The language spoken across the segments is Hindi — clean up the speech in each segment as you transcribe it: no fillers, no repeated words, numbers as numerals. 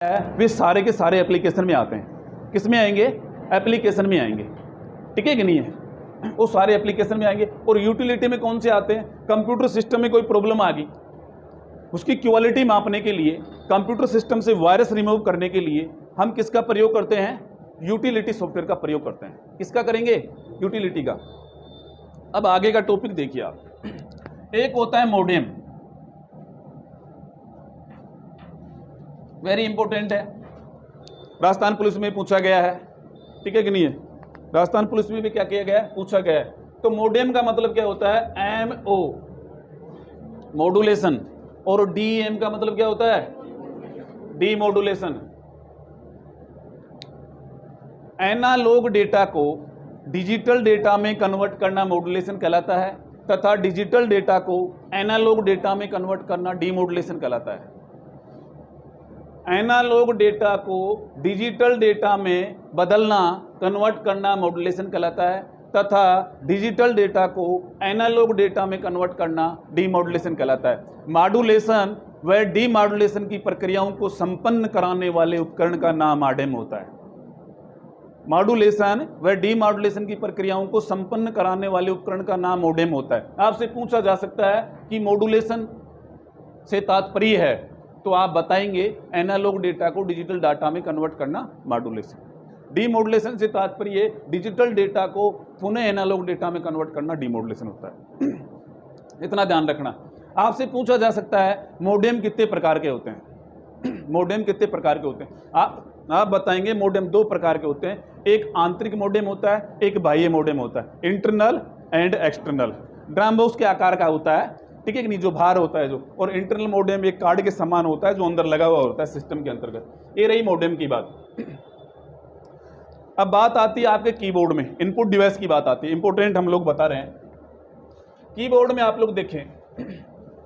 वे सारे के सारे एप्लीकेशन में आते हैं। किस में आएंगे? एप्लीकेशन में आएंगे। ठीक है कि नहीं है? वो सारे एप्लीकेशन में आएंगे। और यूटिलिटी में कौन से आते हैं? कंप्यूटर सिस्टम में कोई प्रॉब्लम आ गई, उसकी क्वालिटी मापने के लिए, कंप्यूटर सिस्टम से वायरस रिमूव करने के लिए हम किसका प्रयोग करते हैं? यूटिलिटी सॉफ्टवेयर का प्रयोग करते हैं। किसका करेंगे? यूटिलिटी का। अब आगे का टॉपिक देखिए आप। एक होता है मोडेम, वेरी इंपॉर्टेंट है, राजस्थान पुलिस में पूछा गया है। ठीक है कि नहीं है? राजस्थान पुलिस में भी क्या किया गया है? पूछा गया है। तो मोडेम का मतलब क्या होता है? MO मॉड्यूलेशन, और DM का मतलब क्या होता है? डीमॉड्यूलेशन। एनालॉग डेटा को डिजिटल डेटा में कन्वर्ट करना मॉड्यूलेशन कहलाता है, तथा डिजिटल डेटा को एनालॉग डेटा में कन्वर्ट करना डीमॉड्यूलेशन कहलाता है। एनालॉग डेटा को डिजिटल डेटा में बदलना, कन्वर्ट करना मॉड्यूलेशन कहलाता है, तथा डिजिटल डेटा को एनालॉग डेटा में कन्वर्ट करना डीमॉड्यूलेशन कहलाता है। मॉड्यूलेशन व डीमॉड्यूलेशन की प्रक्रियाओं को संपन्न कराने वाले उपकरण का नाम मॉडेम होता है। मॉड्यूलेशन व डीमॉड्यूलेशन की प्रक्रियाओं को संपन्न कराने वाले उपकरण का नाम मोडेम होता है। आपसे पूछा जा सकता है कि मॉड्यूलेशन से तात्पर्य है, तो आप बताएंगे एनालॉग डेटा को डिजिटल डाटा में कन्वर्ट करना मॉड्यूलेशन। डीमॉड्यूलेशन से तात्पर्य डिजिटल डेटा को पुनः एनालॉग डेटा में कन्वर्ट करना डीमॉड्यूलेशन होता है। इतना ध्यान रखना। आपसे पूछा जा सकता है मोडेम कितने प्रकार के होते हैं? मोडेम कितने प्रकार के होते हैं? आप बताएंगे मोडेम दो प्रकार के होते हैं। एक आंतरिक मोडेम होता है, एक बाह्य मोडेम होता है। Internal and external. Drum box के आकार का होता है, ठीक है कि नहीं, जो बाहर होता है जो। और इंटरनल मोडेम एक कार्ड के समान होता है जो अंदर लगा हुआ होता है सिस्टम के अंतर्गत। ये रही मोडेम की बात। अब बात आती है आपके कीबोर्ड में, इनपुट डिवाइस की बात आती है। इंपोर्टेंट हम लोग बता रहे हैं। कीबोर्ड में आप लोग देखें,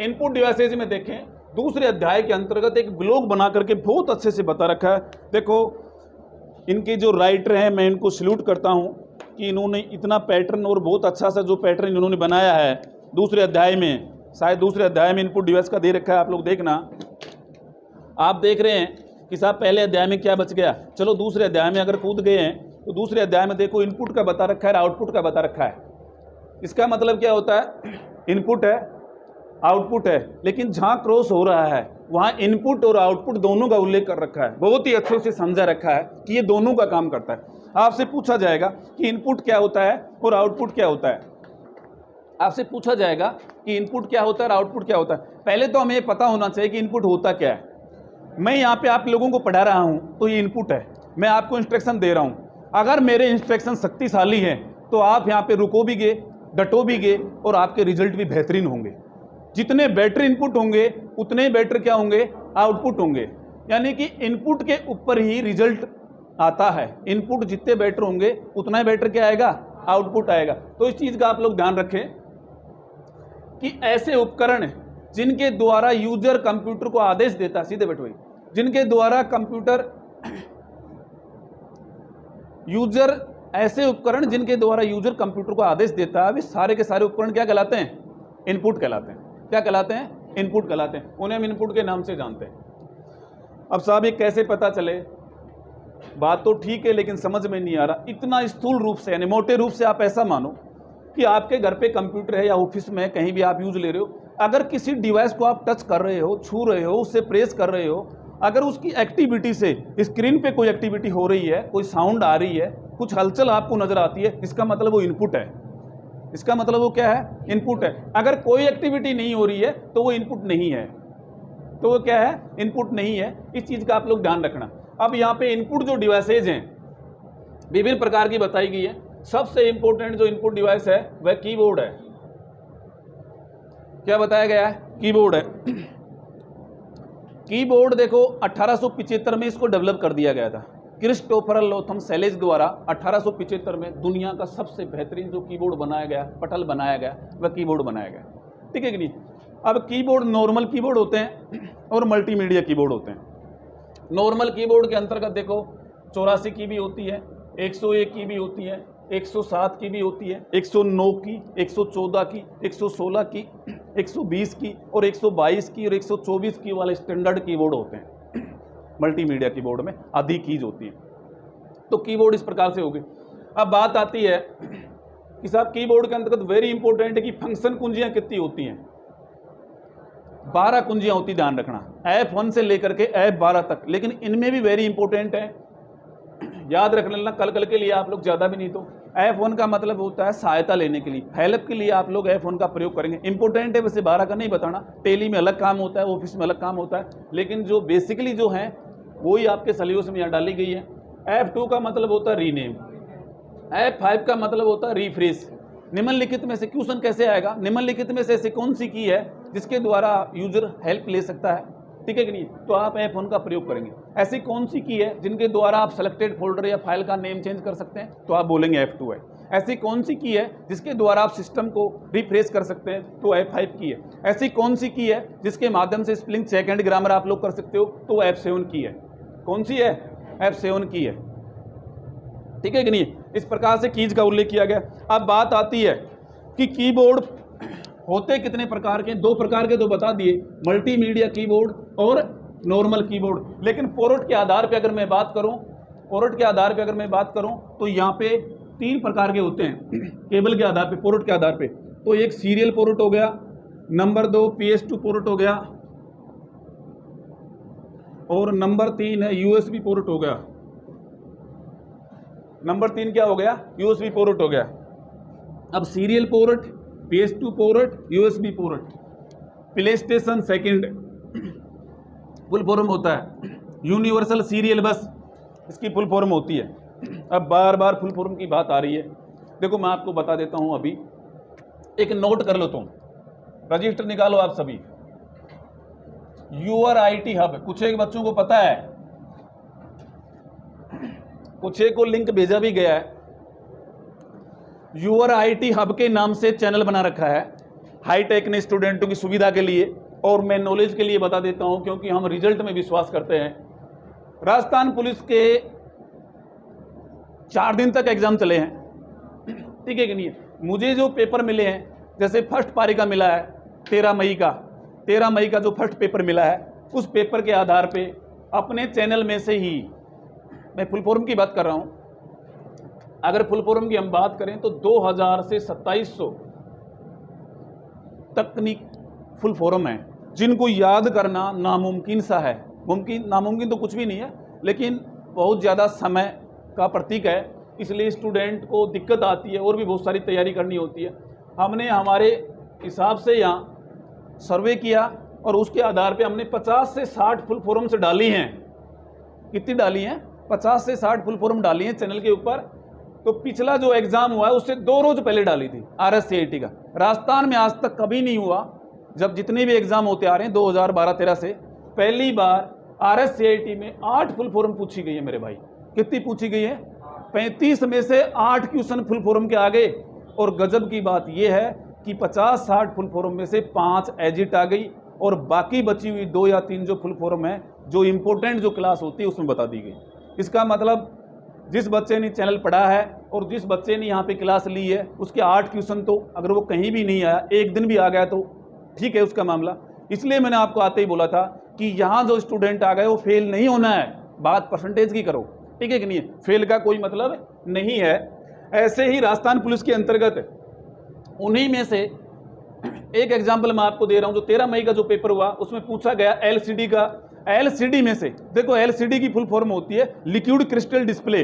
इनपुट डिवाइसेज में देखें, दूसरे अध्याय के अंतर्गत एक ब्लॉग बना करके बहुत अच्छे से बता रखा है। देखो, इनके जो राइटर हैं, मैं इनको सल्यूट करता हूं कि इन्होंने इतना पैटर्न और बहुत अच्छा सा जो पैटर्न इन्होंने बनाया है दूसरे अध्याय में, शायद दूसरे अध्याय में इनपुट डिवाइस का दे रखा है। आप लोग देखना, आप देख रहे हैं कि साहब पहले अध्याय में क्या बच गया। चलो दूसरे अध्याय में अगर कूद गए हैं तो दूसरे अध्याय में देखो इनपुट का बता रखा है, आउटपुट का बता रखा है। इसका मतलब क्या होता है? इनपुट है, आउटपुट है, लेकिन जहां क्रॉस हो रहा है वहां इनपुट और आउटपुट दोनों का उल्लेख कर रखा है। बहुत ही अच्छे से समझा रखा है कि ये दोनों का काम करता है। आपसे पूछा जाएगा कि इनपुट क्या होता है और आउटपुट क्या होता है। आपसे पूछा जाएगा कि इनपुट क्या होता है और आउटपुट क्या होता है। पहले तो हमें पता होना चाहिए कि इनपुट होता क्या है। मैं यहाँ पे आप लोगों को पढ़ा रहा हूँ तो ये इनपुट है, मैं आपको इंस्ट्रक्शन दे रहा हूँ। अगर मेरे इंस्ट्रक्शन शक्तिशाली हैं तो आप यहाँ पे रुको भी गे, डटो भी गे, और आपके रिजल्ट भी बेहतरीन होंगे। जितने बेटर इनपुट होंगे उतने बेटर क्या होंगे? आउटपुट होंगे। यानी कि इनपुट के ऊपर ही रिजल्ट आता है। इनपुट जितने बेटर होंगे उतना ही बेटर क्या आएगा? आउटपुट आएगा। तो इस चीज का आप लोग ध्यान रखें कि ऐसे उपकरण जिनके द्वारा यूजर कंप्यूटर को आदेश देता, सीधे बैठो भाई, जिनके द्वारा कंप्यूटर यूजर, ऐसे उपकरण जिनके द्वारा यूजर कंप्यूटर को आदेश देता है, वे सारे के सारे उपकरण क्या कहलाते हैं? इनपुट कहलाते हैं। क्या कहलाते हैं? इनपुट कहलाते हैं। उन्हें हम इनपुट के नाम से जानते हैं। अब साहब ये कैसे पता चले? बात तो ठीक है लेकिन समझ में नहीं आ रहा। इतना स्थूल रूप से, यानी मोटे रूप से आप ऐसा मानो कि आपके घर पे कंप्यूटर है या ऑफिस में कहीं भी आप यूज ले रहे हो, अगर किसी डिवाइस को आप टच कर रहे हो, छू रहे हो, उससे प्रेस कर रहे हो, अगर उसकी एक्टिविटी से स्क्रीन पे कोई एक्टिविटी हो रही है, कोई साउंड आ रही है, कुछ हलचल आपको नजर आती है, इसका मतलब वो इनपुट है। इसका मतलब वो क्या है? इनपुट है। अगर कोई एक्टिविटी नहीं हो रही है तो वो इनपुट नहीं है। तो वो क्या है? इनपुट नहीं है। इस चीज का आप लोग ध्यान रखना। अब यहाँ पे इनपुट जो डिवाइसेज हैं विभिन्न प्रकार की बताई गई है। सबसे इंपॉर्टेंट जो इनपुट डिवाइस है वह कीबोर्ड है। क्या बताया गया है? कीबोर्ड है। कीबोर्ड देखो 1875 में इसको डेवलप कर दिया गया था क्रिस्टोफर लोथम सेलेज द्वारा। 1875 में दुनिया का सबसे बेहतरीन जो कीबोर्ड बनाया गया, पटल बनाया गया, वह कीबोर्ड बनाया गया। ठीक है कि नहीं? अब कीबोर्ड नॉर्मल कीबोर्ड होते हैं और मल्टीमीडिया कीबोर्ड होते हैं। नॉर्मल कीबोर्ड के अंतर्गत देखो 84 की भी होती है, 101 की भी होती है, 107 की भी होती है, 109 की, 114 की, 116 की, 120 की और 122 की और 124 की वाले स्टैंडर्ड कीबोर्ड होते हैं। मल्टीमीडिया कीबोर्ड में अधिक कीज होती है। तो कीबोर्ड इस प्रकार से हो गए। अब बात आती है कि साहब कीबोर्ड के अंतर्गत वेरी इंपॉर्टेंट है कि फंक्शन कुंजियां कितनी होती हैं। 12 कुंजियां होती, ध्यान रखना, F1 से लेकर के F12 तक। लेकिन इनमें भी वेरी इंपॉर्टेंट है, याद रख लेना कल के लिए आप लोग, ज़्यादा भी नहीं तो। F1 का मतलब होता है सहायता लेने के लिए, हेल्प के लिए आप लोग F1 का प्रयोग करेंगे। इंपॉर्टेंट है, वैसे 12 का नहीं बताना, टेली में अलग काम होता है, ऑफिस में अलग काम होता है, लेकिन जो बेसिकली जो है वही आपके सिलेबस में यहाँ डाली गई है। F2 का मतलब होता है रीनेम, F5 का मतलब होता है रिफ्रेश। निम्नलिखित में से क्वेश्चन कैसे आएगा, निम्नलिखित में से ऐसी कौन सी की है जिसके द्वारा यूजर हेल्प ले सकता है, ठीक है कि नहीं, तो आप F1 का प्रयोग करेंगे। ऐसी कौन सी की है जिनके द्वारा आप सेलेक्टेड फोल्डर या फाइल का नेम चेंज कर सकते हैं, तो आप बोलेंगे F2 है। ऐसी कौन सी की है जिसके द्वारा आप सिस्टम को रिफ्रेश कर सकते हैं, तो F5 की है। ऐसी कौन सी की है जिसके माध्यम से स्पेलिंग चेक एंड ग्रामर आप लोग कर सकते हो, तो F7 की है। कौन सी है, F7 की है, ठीक है कि नहीं। इस प्रकार से कीज का उल्लेख किया गया। अब बात आती है कि कीबोर्ड होते कितने प्रकार के, 2 प्रकार के तो बता दिए, मल्टीमीडिया कीबोर्ड और नॉर्मल कीबोर्ड। लेकिन पोर्ट के आधार पे अगर मैं बात करूं, पोर्ट के आधार पे अगर मैं बात करूं तो यहाँ पे 3 प्रकार के होते हैं केबल के आधार पे, पोर्ट के आधार पे। तो एक सीरियल पोर्ट हो गया, नंबर 2 PS2 पोर्ट हो गया, और नंबर 3 है USB पोर्ट हो गया। नंबर 3 क्या हो गया, USB पोर्ट हो गया। अब serial port, PS2 port, USB port. Play station second full form होता है यूनिवर्सल सीरियल बस, इसकी फुल फॉर्म होती है। अब बार बार फुल फॉर्म की बात आ रही है, देखो मैं आपको बता देता हूं, अभी एक नोट कर लो, तुम रजिस्टर निकालो आप सभी। यूआर IT हब, कुछ एक बच्चों को पता है, कुछ एक को लिंक भेजा भी गया है। यूआर IT हब के नाम से चैनल बना रखा है हाईटेक ने स्टूडेंटों की सुविधा के लिए, और मैं नॉलेज के लिए बता देता हूं क्योंकि हम रिजल्ट में विश्वास करते हैं। राजस्थान पुलिस के 4 दिन तक एग्जाम चले हैं, ठीक है कि नहीं। मुझे जो पेपर मिले हैं, जैसे फर्स्ट पारी का मिला है 13 मई का जो फर्स्ट पेपर मिला है, उस पेपर के आधार पे अपने चैनल में से ही, मैं फुल फॉर्म की बात कर रहा हूं, अगर फुल फॉर्म की हम बात करें तो 2000 से 2700 तकनीक फुल फॉर्म है, जिनको याद करना नामुमकिन सा है। नामुमकिन तो कुछ भी नहीं है, लेकिन बहुत ज़्यादा समय का प्रतीक है, इसलिए स्टूडेंट को दिक्कत आती है और भी बहुत सारी तैयारी करनी होती है। हमने हमारे हिसाब से यहाँ सर्वे किया और उसके आधार पे हमने 50 से 60 फुल फॉर्म्स डाली हैं। कितनी डाली हैं, 50 से 60 फुल फॉर्म डाली हैं चैनल के ऊपर। तो पिछला जो एग्जाम हुआ है उससे 2 रोज पहले डाली थी RSCIT का। राजस्थान में आज तक कभी नहीं हुआ, जब जितने भी एग्जाम होते आ रहे हैं 2012-13 से, पहली बार RSCIT में 8 फुल फॉर्म पूछी गई है मेरे भाई। कितनी पूछी गई है, 35 में से 8 क्वेश्चन फुल फॉर्म के आ गए। और गजब की बात यह है कि 50-60 फुल फॉर्म में से 5 एजिट आ गई, और बाकी बची हुई 2 या 3 जो फुल फॉर्म है, जो इंपॉर्टेंट जो क्लास होती है उसमें बता दी गई। इसका मतलब जिस बच्चे ने चैनल पढ़ा है और जिस बच्चे ने यहाँ पे क्लास ली है, उसके 8 क्वेश्चन तो अगर वो कहीं भी नहीं आया, एक दिन भी आ गया तो ठीक है उसका मामला। इसलिए मैंने आपको आते ही बोला था कि यहाँ जो स्टूडेंट आ गए वो फेल नहीं होना है, बात परसेंटेज की करो, ठीक है कि नहीं, फेल का कोई मतलब नहीं है। ऐसे ही राजस्थान पुलिस के अंतर्गत उन्हीं में से एक एग्जाम्पल मैं आपको दे रहा हूँ, जो 13 मई का जो पेपर हुआ उसमें पूछा गया LCD का। LCD में से देखो, LCD की फुल फॉर्म होती है लिक्विड क्रिस्टल डिस्प्ले।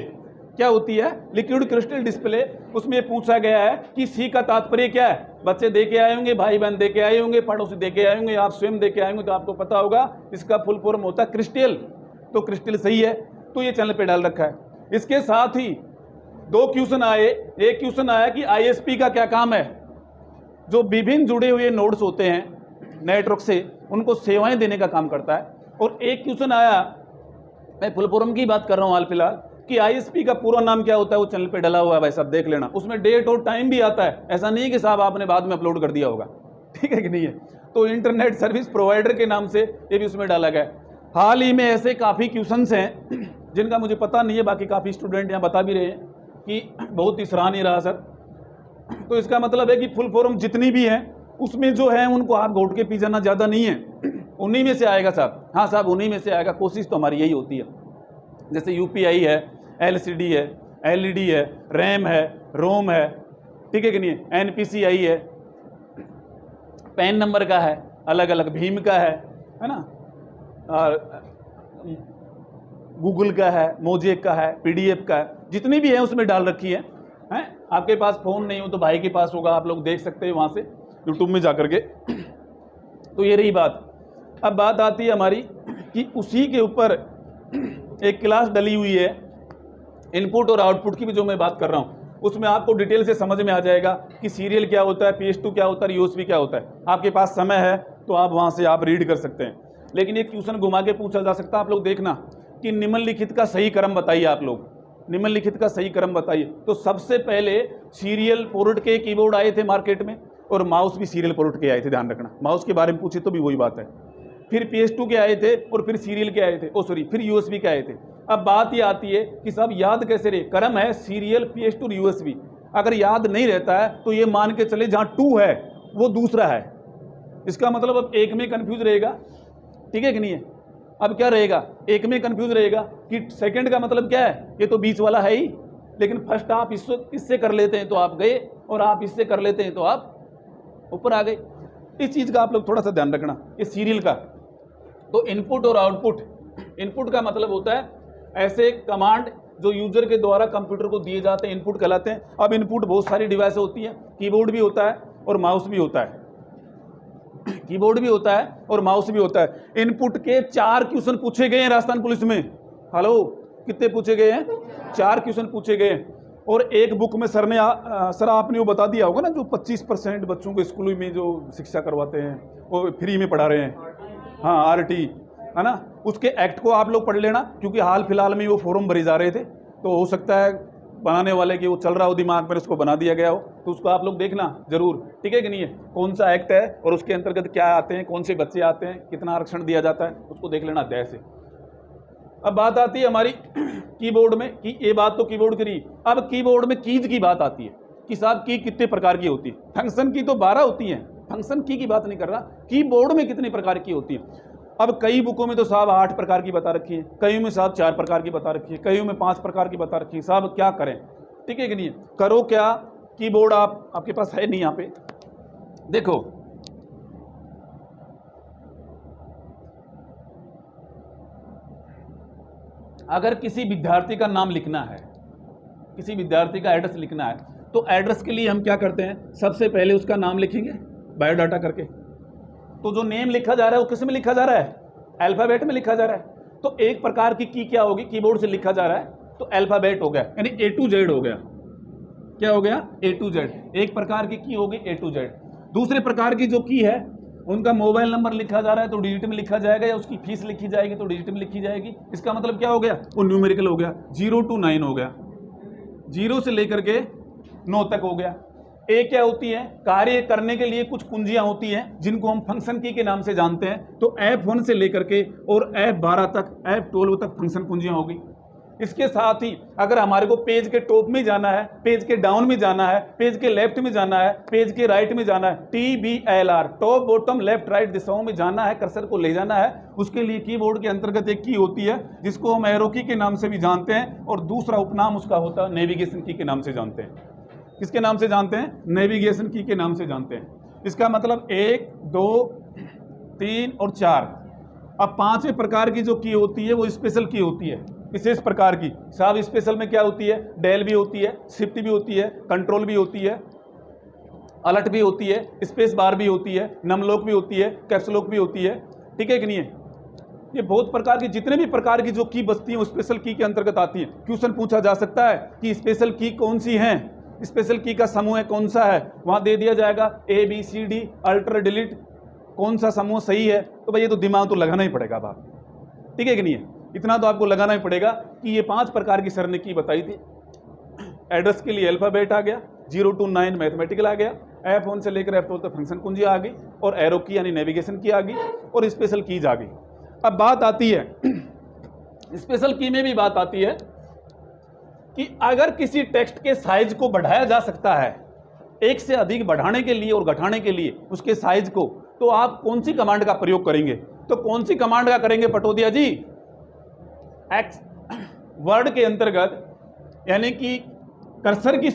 क्या होती है, लिक्विड क्रिस्टल डिस्प्ले। उसमें पूछा गया है कि C का तात्पर्य क्या है। बच्चे दे के आए होंगे, भाई बहन दे के आए होंगे, पड़ोसी दे के आए होंगे, आप स्वयं दे के आए होंगे, तो आपको पता होगा इसका फुल फॉर्म होता है क्रिस्टल। तो क्रिस्टल सही है, तो ये चैनल पे डाल रखा है। इसके साथ ही 2 क्वेश्चन आए। एक क्वेश्चन आया कि ISP का क्या काम है। जो विभिन्न जुड़े हुए नोड्स होते हैं नेटवर्क से, उनको सेवाएं देने का काम करता है। और एक क्वेश्चन आया, मैं फुल फॉर्म की बात कर रहा हूँ हाल फिलहाल, कि ISP का पूरा नाम क्या होता है। वो चैनल पे डला हुआ है भाई साहब, देख लेना, उसमें डेट और टाइम भी आता है। ऐसा नहीं कि साहब आपने बाद में अपलोड कर दिया होगा, ठीक है कि नहीं है। तो इंटरनेट सर्विस प्रोवाइडर के नाम से ये भी उसमें डाला गया। हाल ही में ऐसे काफ़ी क्वेश्चंस हैं जिनका मुझे पता नहीं है, बाकी काफ़ी स्टूडेंट यहाँ बता भी रहे हैं कि बहुत ही सराहनीय रहा सर। तो इसका मतलब है कि फुल फॉर्म जितनी भी हैं उसमें जो है उनको आप घोट के पी जाना ज़्यादा नहीं है, उन्हीं में से आएगा साहब। हाँ साहब उन्हीं में से आएगा, कोशिश तो हमारी यही होती है। जैसे UPI है, LCD है, LED है, RAM है, ROM है, ठीक है कि नहीं, NPCI है, पैन नंबर का है, अलग अलग भीम का है ना, और गूगल का है, मोजेक का है, PDF का है, जितनी भी है उसमें डाल रखी है। आपके पास फ़ोन नहीं हो तो भाई के पास होगा, आप लोग देख सकते हैं वहाँ से YouTube में जा कर के। तो ये रही बात। अब बात आती है हमारी कि उसी के ऊपर एक क्लास डली हुई है इनपुट और आउटपुट की भी, जो मैं बात कर रहा हूँ उसमें आपको डिटेल से समझ में आ जाएगा कि सीरियल क्या होता है, PS2 क्या होता है, USB क्या होता है। आपके पास समय है तो आप वहाँ से आप रीड कर सकते हैं। लेकिन एक क्वेश्चन घुमा के पूछा जा सकता है, आप लोग देखना कि निम्नलिखित का सही क्रम बताइए। आप लोग निम्नलिखित का सही क्रम बताइए। तो सबसे पहले सीरियल पोर्ट के कीबोर्ड आए थे मार्केट में, और माउस भी सीरियल पोर्ट के आए थे, ध्यान रखना। माउस के बारे में पूछे तो भी वही बात है। फिर PS2 के आए थे, और फिर सीरियल के आए थे, फिर USB के आए थे। अब बात ये आती है कि साहब याद कैसे रहे, क्रम है सीरियल, PS2 और USB। अगर याद नहीं रहता है तो ये मान के चले जहाँ 2 है वो दूसरा है, इसका मतलब अब एक में कंफ्यूज रहेगा, ठीक है कि नहीं है। अब क्या रहेगा, एक में कंफ्यूज रहेगा कि सेकंड का मतलब क्या है, ये तो बीच वाला है ही, लेकिन फर्स्ट आप इससे कर लेते हैं तो आप गए, और आप इससे कर लेते हैं तो आप ऊपर आ गए। इस चीज़ का आप लोग थोड़ा सा ध्यान रखना, इस सीरियल का। तो इनपुट और आउटपुट, इनपुट का मतलब होता है ऐसे कमांड जो यूजर के द्वारा कंप्यूटर को दिए जाते हैं, इनपुट कहलाते हैं। अब इनपुट बहुत सारी डिवाइस होती है, कीबोर्ड भी होता है और माउस भी होता है, कीबोर्ड भी होता है और माउस भी होता है। इनपुट के 4 क्वेश्चन पूछे गए हैं राजस्थान पुलिस में। हेलो, कितने पूछे गए हैं? 4 क्वेश्चन पूछे गए हैं। और एक बुक में सर ने सर आपने वो बता दिया होगा ना, जो 25% बच्चों को स्कूल में जो शिक्षा करवाते हैं वो फ्री में पढ़ा रहे हैं, हाँ RT है ना, उसके एक्ट को आप लोग पढ़ लेना, क्योंकि हाल फिलहाल में वो फॉर्म भरे जा रहे थे, तो हो सकता है बनाने वाले की वो चल रहा हो दिमाग में, उसको बना दिया गया हो, तो उसको आप लोग देखना जरूर, ठीक है कि नहीं है। कौन सा एक्ट है और उसके अंतर्गत क्या आते हैं, कौन से बच्चे आते हैं, कितना आरक्षण दिया जाता है, उसको देख लेना अध्याय से। अब बात आती है हमारी कीबोर्ड में, कि ये बात तो कीबोर्ड की रही। अब कीबोर्ड में कीज की बात आती है कि साहब की कितने प्रकार की होती है। फंक्शन की तो 12 होती हैं, फंक्शन की बात नहीं कर रहा, कीबोर्ड में कितने प्रकार की होती है। अब कई बुकों में तो साहब 8 प्रकार की बता रखी है, कई में साहब 4 प्रकार की बता रखी है, कई में 5 प्रकार की बता रखी है। साहब क्या करें, ठीक है कि नहीं, करो क्या। कीबोर्ड आपके पास है नहीं, यहाँ पे देखो, अगर किसी विद्यार्थी का नाम लिखना है, किसी विद्यार्थी का एड्रेस लिखना है, तो एड्रेस के लिए हम क्या करते हैं, सबसे पहले उसका नाम लिखेंगे बायोडाटा करके। तो जो नेम लिखा जा रहा है वो किस में लिखा जा रहा है, अल्फाबेट में लिखा जा रहा है। तो एक प्रकार की क्या होगी, कीबोर्ड से लिखा जा रहा है तो अल्फाबेट हो गया, यानी A to Z हो गया। क्या हो गया, A to Z। एक प्रकार की होगी A to Z। दूसरे प्रकार की जो की है, उनका मोबाइल नंबर लिखा जा रहा है तो डिजिट में लिखा जाएगा, या उसकी फीस लिखी जाएगी तो डिजिट में लिखी जाएगी। इसका मतलब क्या हो गया, वो न्यूमेरिकल हो गया, 0 to 9 हो गया, 0 से लेकर के 9 तक हो गया। ए क्या होती है, कार्य करने के लिए कुछ कुंजियां होती हैं जिनको हम फंक्शन की के नाम से जानते हैं। तो F1 से लेकर के और F12 तक, F12 तक फंक्शन कुंजियां होगी। इसके साथ ही अगर हमारे को पेज के टॉप में जाना है, पेज के डाउन में जाना है, पेज के लेफ्ट में जाना है, पेज के राइट में जाना है, TBLR, top bottom left right दिशाओं में जाना है, कर्सर को ले जाना है, उसके लिए कीबोर्ड के अंतर्गत एक की होती है जिसको हम एरो की के नाम से भी जानते हैं, और दूसरा उपनाम उसका होता है नेविगेशन की के नाम से जानते हैं। किसके नाम से जानते हैं, नेविगेशन की के नाम से जानते हैं। इसका मतलब 1, 2, 3 और 4। अब 5वें प्रकार की जो की होती है वो स्पेशल की होती है, विशेष प्रकार की। साहब स्पेशल में क्या होती है, डेल भी होती है, शिफ्ट भी होती है, कंट्रोल भी होती है, अलर्ट भी होती है, स्पेस बार भी होती है, नमलॉक भी होती है, कैप्स लॉक भी होती है, ठीक है कि नहीं है। ये बहुत प्रकार की, जितने भी प्रकार की जो की बचती हैं वो स्पेशल की के अंतर्गत आती है। क्वेश्चन पूछा जा सकता है कि स्पेशल की कौन सी हैं, स्पेशल की का समूह कौन सा है, वहां दे दिया जाएगा ABCD अल्टर डिलीट, कौन सा समूह सही है। तो भाई ये तो दिमाग तो लगाना ही पड़ेगा बात, ठीक है कि नहीं है, इतना तो आपको लगाना ही पड़ेगा कि ये 5 प्रकार की सर ने की बताई थी। एड्रेस के लिए अल्फाबेट आ गया, 0 to 9 मैथमेटिकल आ गया, F1 से लेकर F12 तक फंक्शन कुंजी आ गई, और एरो की यानी नेविगेशन की आ गई, और स्पेशल कीज आ गई। अब बात आती है स्पेशल की में भी बात आती है कि अगर किसी टेक्स्ट के साइज को बढ़ाया जा सकता है, एक से अधिक बढ़ाने के लिए और घटाने के लिए उसके साइज को, तो आप कौन सी कमांड का प्रयोग करेंगे? तो कौन सी कमांड का करेंगे पटोदिया जी? एक्स वर्ड के अंतर्गत, यानी कि कर्सर की